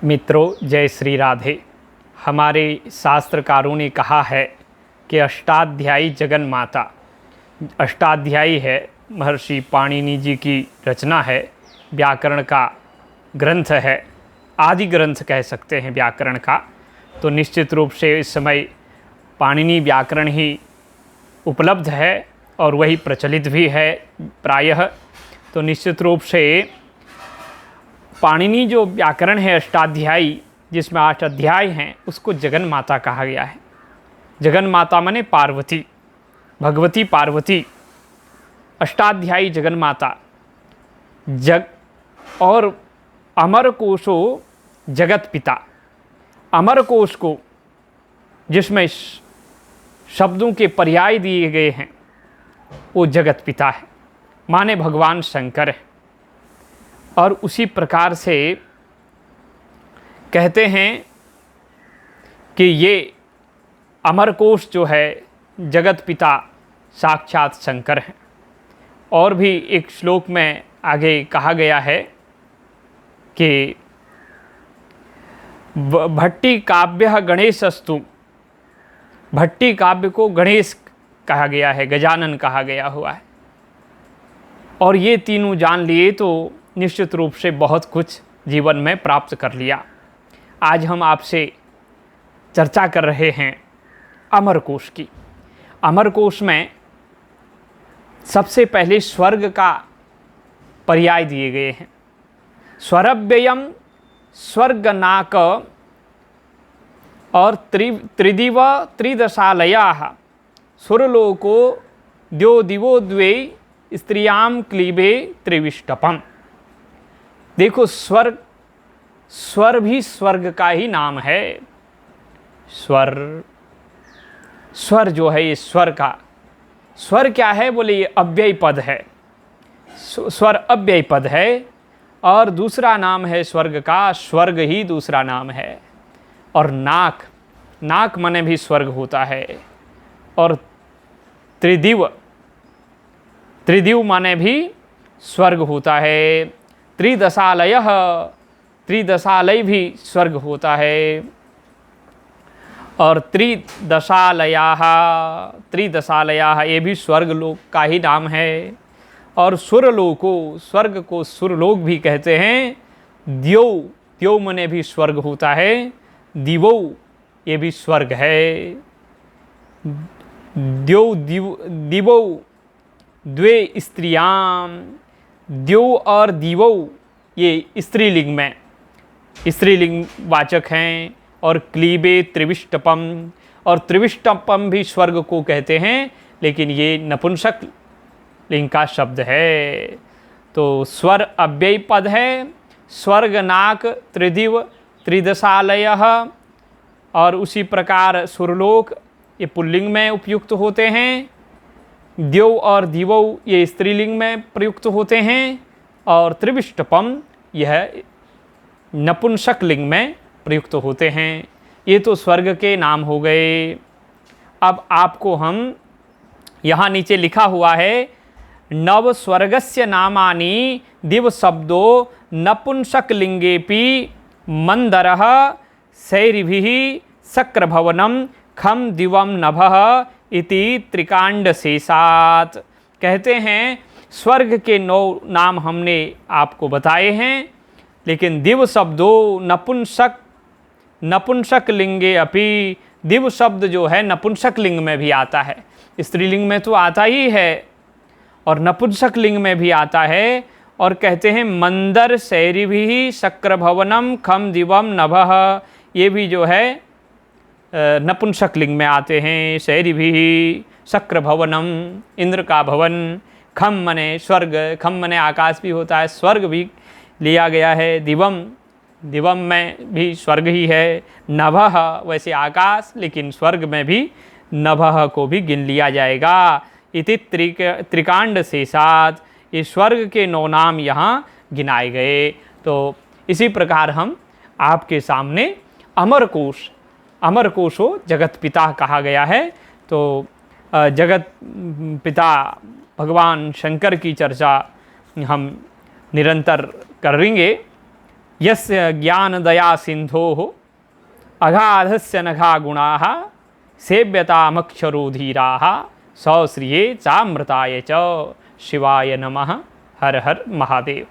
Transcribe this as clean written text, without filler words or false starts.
मित्रों, जय श्री राधे। हमारे शास्त्रकारों ने कहा है कि अष्टाध्यायी जगन माता। अष्टाध्यायी है, महर्षि पाणिनि जी की रचना है, व्याकरण का ग्रंथ है, आदि ग्रंथ कह सकते हैं व्याकरण का। तो निश्चित रूप से इस समय पाणिनि व्याकरण ही उपलब्ध है और वही प्रचलित भी है प्रायः। तो निश्चित रूप से पाणिनि जो व्याकरण है अष्टाध्यायी, जिसमें 8 अध्याय हैं, उसको जगन माता कहा गया है। जगन माता माने पार्वती, भगवती पार्वती। अष्टाध्यायी जगन माता जग और अमर कोशो जगत पिता। अमर कोश को जिसमें शब्दों के पर्याय दिए गए हैं वो जगत पिता है, माने भगवान शंकर है। और उसी प्रकार से कहते हैं कि ये अमरकोश जो है जगत पिता साक्षात शंकर हैं। और भी एक श्लोक में आगे कहा गया है कि भट्टी काव्य गणेशस्तु। भट्टी काव्य को गणेश कहा गया है, गजानन कहा गया हुआ है। और ये तीनों जान लिए तो निश्चित रूप से बहुत कुछ जीवन में प्राप्त कर लिया। आज हम आपसे चर्चा कर रहे हैं अमरकोश की। अमरकोश में सबसे पहले स्वर्ग का पर्याय दिए गए हैं। स्वरव्ययम स्वर्गनाक और त्रिदिव त्रिदशालयाः सुरलोको द्यो दिवो द्वे स्त्रियां क्लीबे त्रिविष्टपम। देखो, स्वर भी स्वर्ग का ही नाम है। स्वर जो है ये स्वर का, स्वर क्या है बोले, ये अव्यय पद है। स्वर अव्यय पद है और दूसरा नाम है स्वर्ग का, स्वर्ग ही दूसरा नाम है। और नाक, नाक माने भी स्वर्ग होता है। और त्रिदिव, त्रिदिव माने भी स्वर्ग होता है। त्रिदशालयः, त्रिदशालय भी स्वर्ग होता है। और त्रिदशालयाः, त्रिदशालयाः ये भी स्वर्ग लोक का ही नाम है। और सुरलोको, स्वर्ग को सुरलोक भी कहते हैं। द्यौ, द्यौ मने भी स्वर्ग होता है। दिवौ ये भी स्वर्ग है। द्यौ दिवौ द्वे स्त्रियां। द्यौ और दिवौ ये स्त्रीलिंग में, स्त्रीलिंग वाचक हैं। और क्लीबे त्रिविष्टपम, और त्रिविष्टपम भी स्वर्ग को कहते हैं, लेकिन ये नपुंसक लिंग का शब्द है। तो स्वर अव्यय पद है। स्वर्ग, नाक, त्रिदिव, त्रिदशालयः और उसी प्रकार सुरलोक ये पुल्लिंग में उपयुक्त होते हैं। द्यौ और दिवौ ये स्त्रीलिंग में प्रयुक्त होते हैं। और त्रिविष्टपम यह नपुंसक लिंग में प्रयुक्त होते हैं। ये तो स्वर्ग के नाम हो गए। अब आपको हम यहाँ नीचे लिखा हुआ है, नव स्वर्गस्य नामानि दिव शब्दो नपुंसक लिंगेपि मंदरः सैरिभिः शक्रभवनम खम दिवम नभः इति त्रिकांड शेषात्। कहते हैं स्वर्ग के 9 नाम हमने आपको बताए हैं, लेकिन दिव शब्दो नपुंसक, नपुंसक लिंगे अपि। दिव शब्द जो है नपुंसक लिंग में भी आता है, स्त्रीलिंग में तो आता ही है और नपुंसक लिंग में भी आता है। और कहते हैं मंदर सैरिभिः शक्रभवनम खम दिवम नभः, ये भी जो है नपुंसक लिंग में आते हैं। सैरिभिः शक्रभवनम, इंद्र का भवन। खम मने स्वर्ग, खम मने आकाश भी होता है, स्वर्ग भी लिया गया है। दिवम, दिवम में भी स्वर्ग ही है। नभः वैसे आकाश, लेकिन स्वर्ग में भी नभः को भी गिन लिया जाएगा। इति त्रिकांड शेषात्, ये स्वर्ग के 9 नाम यहाँ गिनाए गए। तो इसी प्रकार हम आपके सामने अमरकोश, अमरकोशो जगत पिता कहा गया है। तो जगत पिता भगवान शंकर की चर्चा हम निरंतर करेंगे। यस्य ज्ञानदया सिन्धोः अगाधस्य नघा गुणाः सेव्यतामक्षरो धीराः सौश्रिये चामृताय च। शिवाय नमः। हर हर महादेव।